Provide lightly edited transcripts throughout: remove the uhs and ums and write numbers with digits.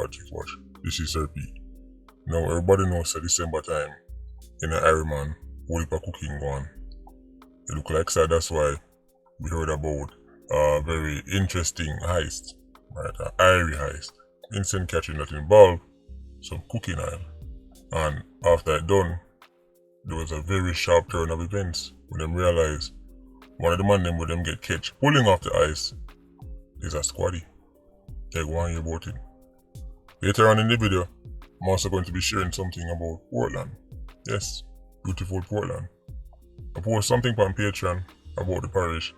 Politricks watch. This is repeat. Now everybody knows that December time in an Ironman, whole heap of cooking going. It look like so that's why we heard about a very interesting heist, right? An Irie heist. Instant catching that involved some cooking oil. And after it done, there was a very sharp turn of events when them realized one of the man them where them get catch pulling off the ice is a squaddy. Take 1 year about it. Later on in the video, I'm also going to be sharing something about Portland. Yes, beautiful Portland. I posted something on Patreon about the parish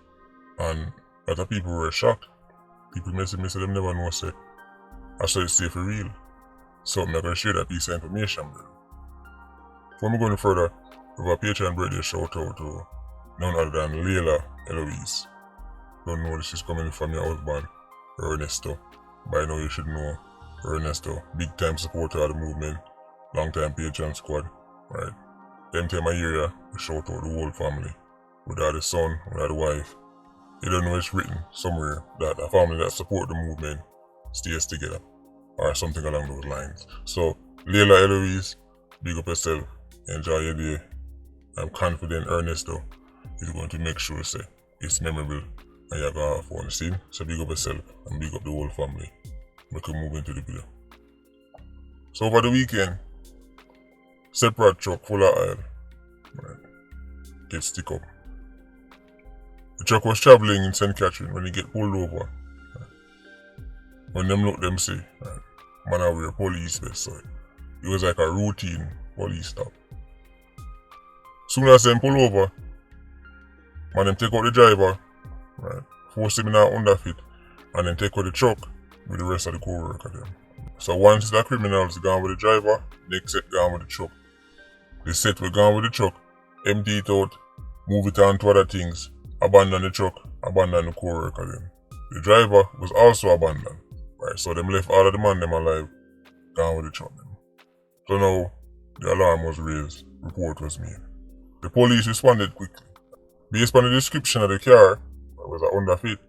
and a lot of people were shocked. People messaged me say them never know say I saw it stay for real. So I'm not going to share that piece of information, bro. Before we go any further, we have a Patreon birthday shout out to none other than Layla Eloise. Don't know this is coming from your husband, Ernesto. By now you should know Ernesto, big time supporter of the movement, long time Patreon squad, right? Them time of year, we shout out the whole family. Without the son, without the wife. You don't know it's written somewhere that a family that support the movement stays together, or something along those lines. So, Layla Eloise, big up yourself, enjoy your day. I'm confident Ernesto is going to make sure say it's memorable and you're going to have fun. See? So big up yourself and big up the whole family. We can move into the video. So over the weekend, separate truck full of oil, right, get stick up. The truck was traveling in St. Catherine when it get pulled over. Right. When them look, them say, right, man I wear police vest, so it was like a routine police stop. Soon as them pull over, man them take out the driver, right, force him in an underfit, and then take out the truck with the rest of the co-worker them. So once the criminals gone with the driver, next set gone with the truck. The set we gone with the truck, empty it out, move it on to other things, abandon the truck, abandon the co-worker them. The driver was also abandoned, right, so them left all of the man them alive, gone with the truck them. So now, the alarm was raised, report was made. The police responded quickly. Based on the description of the car, that was an underfit,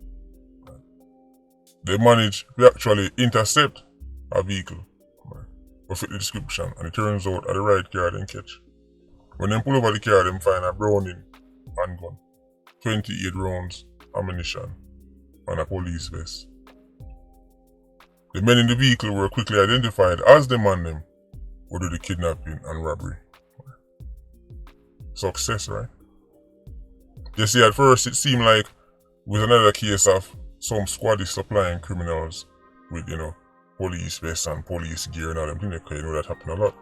they managed to actually intercept a vehicle, right, to fit the description, and it turns out at the right car they catch. When they pull over the car, they find a Browning handgun, 28 rounds ammunition, and a police vest. The men in the vehicle were quickly identified as the man them who did the kidnapping and robbery. Success, right? You see, at first it seemed like it was another case of some squaddy supplying criminals with, police vests and police gear and all them things. You know that happen a lot.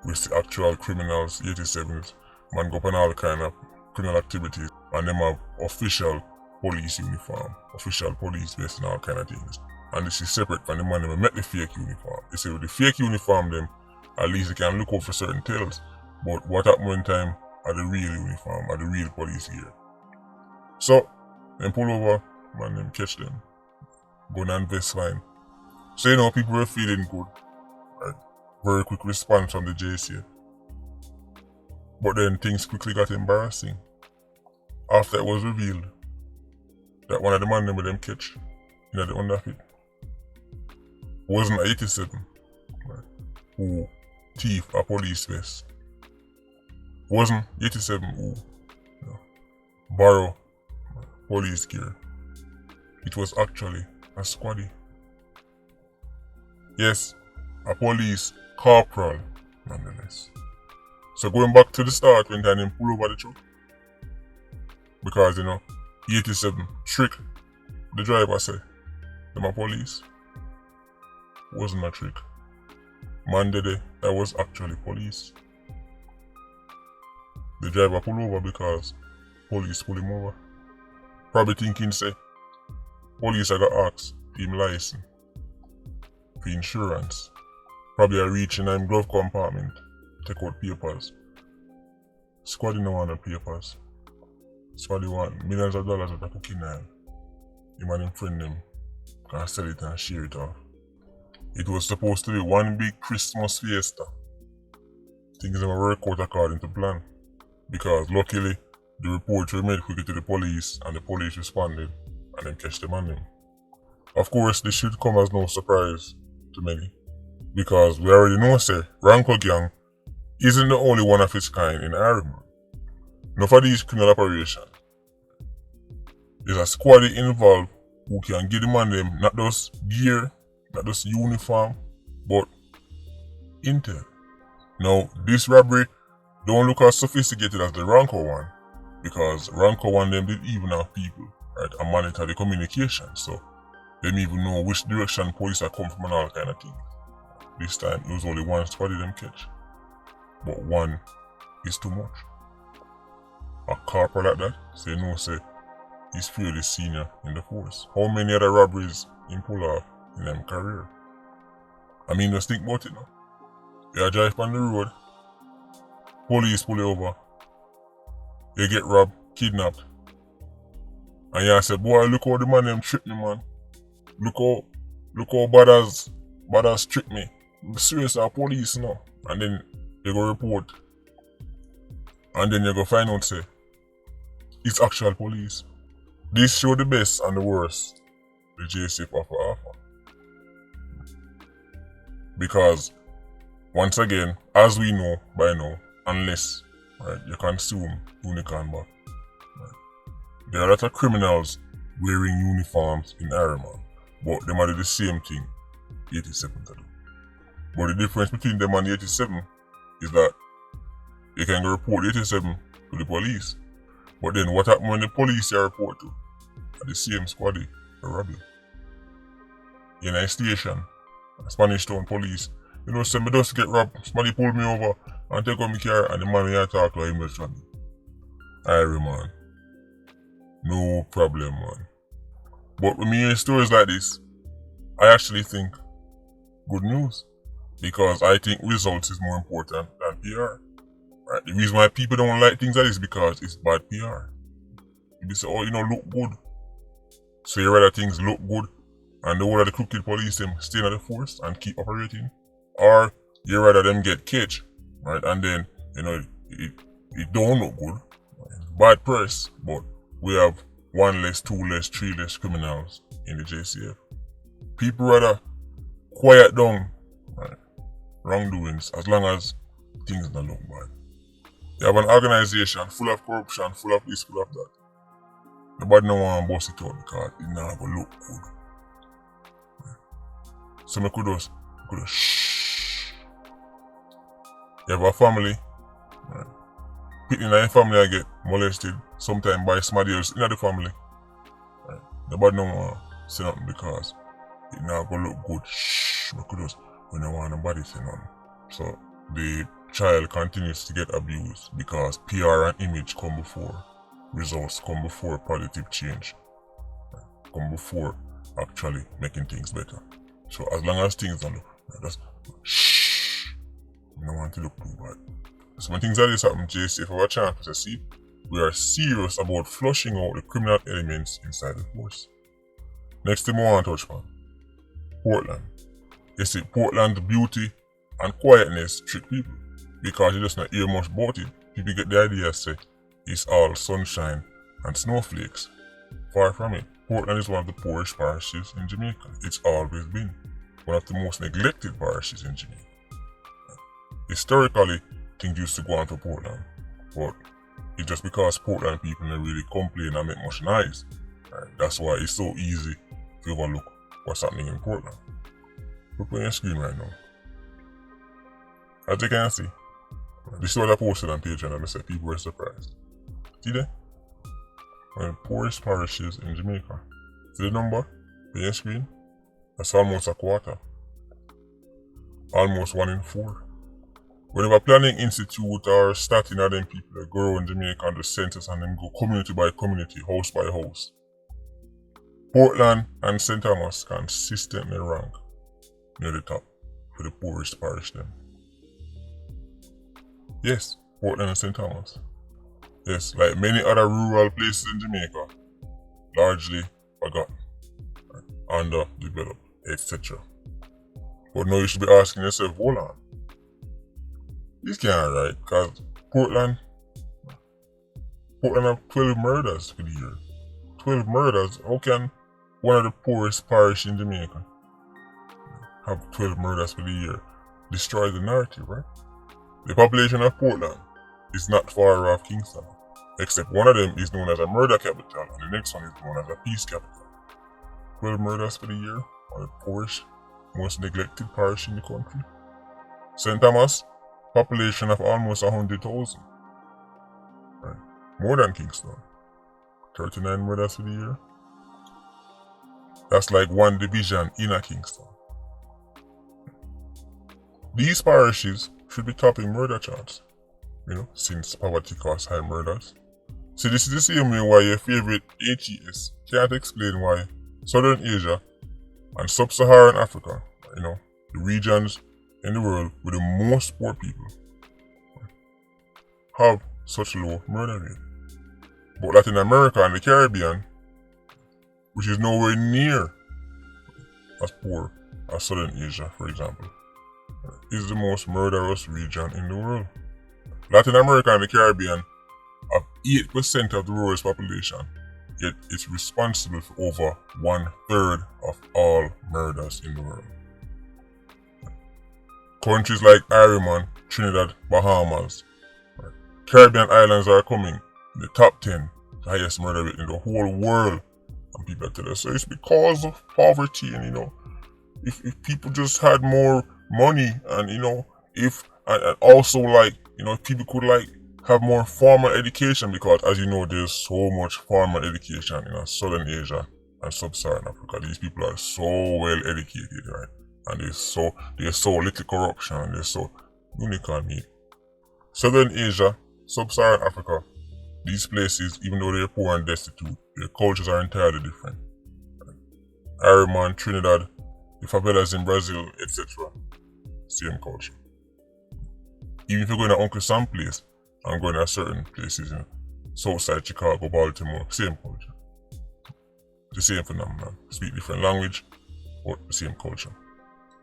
With the actual criminals, 87s, man go up on all kind of criminal activities, and them have official police uniform, official police vest and all kind of things. And this is separate from the man that met the fake uniform. You see, with the fake uniform them, at least they can look out for certain tales. But what happened one time are the real uniform, are the real police gear. So, them pull over, man, them catch them. Gun and vest fine. So people were feeling good. Right? Very quick response from the JC. But then things quickly got embarrassing. After it was revealed that one of the man them with them catch in the underfit wasn't an 87, right, who thief a police vest. Wasn't 87 who borrow police gear. It was actually a squaddy. Yes, a police corporal nonetheless. So going back to the start when they pull over the truck, because 87 trick, the driver said, them a police. Wasn't a trick. Man did it, that was actually police. The driver pulled over because police pulled him over. Probably thinking say, police I got asked for him license, for insurance. Probably I reach in him glove compartment, take out papers. Squaddy no want no papers. Squaddy want millions of dollars at a cooking oil. Him and him friend them can sell it and share it off. It was supposed to be one big Christmas fiesta. Things never work out according to plan. Because luckily, the report were made quickly to the police and the police responded and then catch the man them. Of course, this should come as no surprise to many. Because we already know, say, Ranko Gang isn't the only one of its kind in Ireland. Enough of these criminal operations, there's a squad involved who can give the man them not just gear, not just uniform, but intel. Now, this robbery don't look as sophisticated as the Ranko one, because Ranko one them did even have people, right, and monitor the communication, so them even know which direction police are come from and all kind of things. This time, it was only one squad them catch, but one is too much. A corporal like that, say no, say he's fairly senior in the force. How many other robberies he pull off in them career? I mean, just think about it now. You drive on the road, police pull you over, you get robbed, kidnapped, and you say, boy, look how the man them trick me, man. Look how bad as trick me. Seriously, police now. And then you go report, and then you go find out, say, it's actual police. This show the best and the worst the JSF offer. Because, once again, as we know by now, unless you consume unicorn back, there are a lot of criminals wearing uniforms in Ireland, but they might do the same thing 87 to do. But the difference between them and the 87 is that you can go report 87 to the police. But then what happens when the police you report to are the same squad, the robbery? In a station, Spanish Town police, you know, say me just get robbed, somebody pull me over and take out my car and the man I talk to him just from me. Irie man. No problem, man. But when me hear stories like this, I actually think good news. Because I think results is more important than PR. Right? The reason why people don't like things like this is because it's bad PR. You say, oh, look good. So you rather things look good and the whole of the crooked police them stay in the force and keep operating. Or you rather them get catch, right? And then, it don't look good. Bad press, but we have 1 less, 2 less, 3 less criminals in the JCF. People rather quiet down, right, wrongdoings as long as things don't look bad. You have an organization full of corruption, full of this, full of that. Nobody no want to bust it out because it not going to look good. So I could just shh. You have a family, right? People in your family get molested, sometimes by somebody else in the family. Right? Nobody no want to say nothing because it not going to look good. Shh. We don't want nobody say nothing. So the child continues to get abused because PR and image come before results, come before positive change, come before actually making things better. So as long as things don't look, just shh. We don't want to look too bad. So when things like this happen, JC, if we have a chance to see, we are serious about flushing out the criminal elements inside the force. Next thing we want to touch on, Portland. You see, Portland's beauty and quietness trick people because you just not hear much about it. People get the idea, say, it's all sunshine and snowflakes. Far from it. Portland is one of the poorest parishes in Jamaica. It's always been one of the most neglected parishes in Jamaica. Historically, things used to go on for Portland, but it's just because Portland people don't really complain and make much noise. That's why it's so easy to overlook what's happening in Portland. Look on your screen right now. As you can see, this is what I posted on page and I said people were surprised. See there? One of the poorest parishes in Jamaica. See the number on your screen? That's almost a quarter. Almost 1 in 4. Whenever planning institute or starting of them people that go around Jamaica and the census and them go community by community, house by house, Portland and St. Thomas consistently rank near the top for the poorest parish them. Yes, Portland and St. Thomas. Yes, like many other rural places in Jamaica, largely forgotten, underdeveloped, etc. But now you should be asking yourself, hold on. This can't right, because Portland have 12 murders for the year. 12 murders? How can one of the poorest parish in Jamaica have 12 murders for the year destroy the narrative, right? The population of Portland is not far off Kingston, except one of them is known as a murder capital and the next one is known as a peace capital. 12 murders for the year on the poorest, most neglected parish in the country. St. Thomas, population of almost 100,000. Right. More than Kingston. 39 murders for the year. That's like one division in a Kingston. These parishes should be topping murder charts, since poverty causes high murders. So this is the same way why your favorite HES can't explain why Southern Asia and Sub-Saharan Africa, the regions in the world with the most poor people, have such low murder rate. But Latin America and the Caribbean, which is nowhere near as poor as Southern Asia, for example, is the most murderous region in the world. Latin America and the Caribbean have 8% of the world's population, yet it's responsible for over 1/3 of all murders in the world. Countries like Ireland, Trinidad, Bahamas, Caribbean islands are coming in the top 10, the highest murder rate in the whole world. And people tell us, so it's because of poverty and if people just had more money and if and also if people could have more formal education, because as you know there's so much formal education in Southern Asia and Sub-Saharan Africa. These people are so well educated, right? And there's so little corruption and they're so unicorn meat. Southern Asia, Sub-Saharan Africa, these places, even though they're poor and destitute, their cultures are entirely different. Ireland, Trinidad, the favelas in Brazil, etc. Same culture. Even if you're going to Uncle Sam place and going to certain places in Southside, Chicago, Baltimore, same culture. The same phenomenon. Speak different language, but the same culture.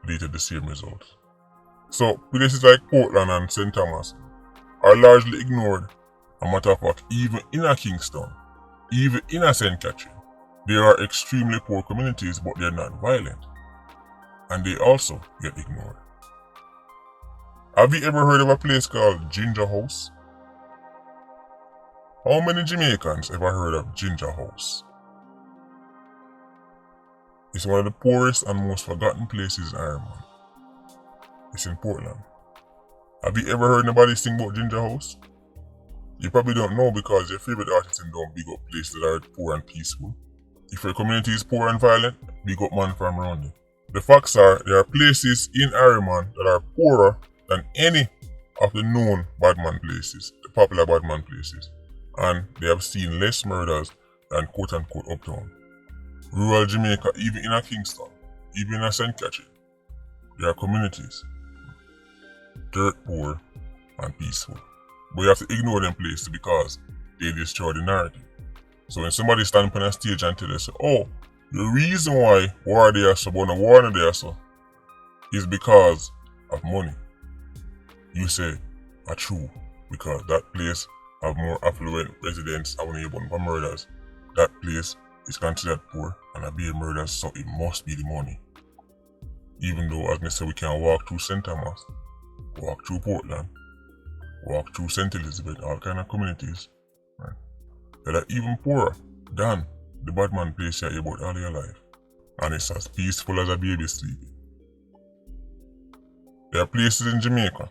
Lead to the same results. So places like Portland and St. Thomas are largely ignored. A matter of fact, even in a Kingston, even in a St. Catherine, there are extremely poor communities, but they're not violent. And they also get ignored. Have you ever heard of a place called Ginger House? How many Jamaicans ever heard of Ginger House? It's one of the poorest and most forgotten places in Ireland. It's in Portland. Have you ever heard nobody sing about Ginger House? You probably don't know because your favorite artists don't big up places that are poor and peaceful. If your community is poor and violent, big up man from around you. The facts are, there are places in Ireland that are poorer than any of the known badman places, the popular badman places, and they have seen less murders than quote-unquote uptown. Rural Jamaica, even in a Kingston, even in a St. Catherine, there are communities, dirt poor and peaceful. But you have to ignore them places because they destroy the narrative. So when somebody stands up on a stage and tell us, oh, the reason why war there so but no war there so is because of money. You say, true, because that place have more affluent residents and when you burn for murders, that place is considered poor and a be murders, so it must be the money. Even though, as I said, we can walk through St. Thomas, walk through Portland, walk through St. Elizabeth, all kind of communities, right, that are even poorer than the badman place you bought all your life. And it's as peaceful as a baby sleeping. There are places in Jamaica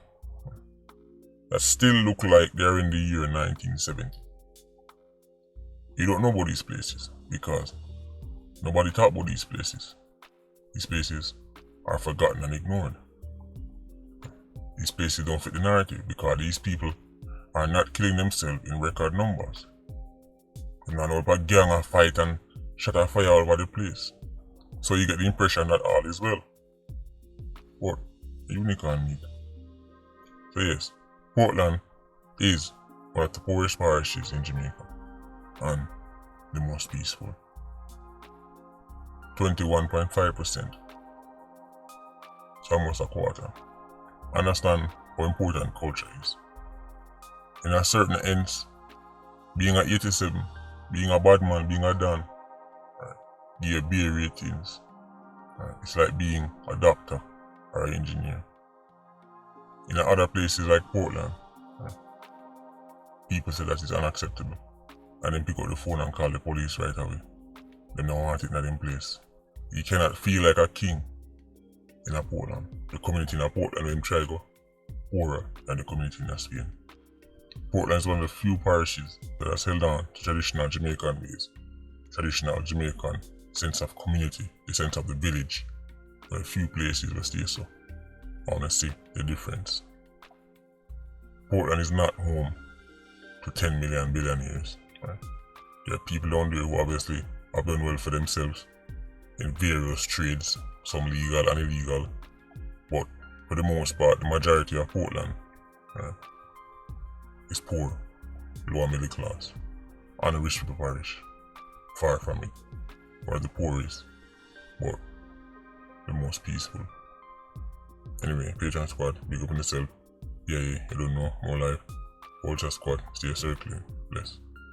that still look like they're in the year 1970. You don't know about these places because nobody talk about these places. These places are forgotten and ignored. These places don't fit the narrative because these people are not killing themselves in record numbers. They're not about a gang and fight and shut a fire all over the place. So you get the impression that all is well. But a unicorn meat. So yes, Portland is one of the poorest parishes in Jamaica and the most peaceful. 21.5%. It's almost a quarter. Understand how important culture is. In a certain sense, being a 87, being a bad man, being a don, give beer ratings. It's like being a doctor or an engineer. In other places like Portland, people say that it's unacceptable, and then pick up the phone and call the police right away. They don't want it in that place. You cannot feel like a king in a Portland. The community in a Portland will try to go poorer than the community in Spain. Portland is one of the few parishes that has held on to traditional Jamaican ways, traditional Jamaican sense of community, the sense of the village. There are a few places that stay so. I want to see the difference. Portland is not home to 10 million billionaires. Right? There are people down there who obviously have done well for themselves in various trades, some legal and illegal, but for the most part, the majority of Portland is poor, lower middle class, and a rich people parish. Far from it, where the poorest, but the most peaceful. Anyway, Patreon Squad, big up on yourself. Yeah, you don't know, more life. Culture Squad, stay circling. Bless.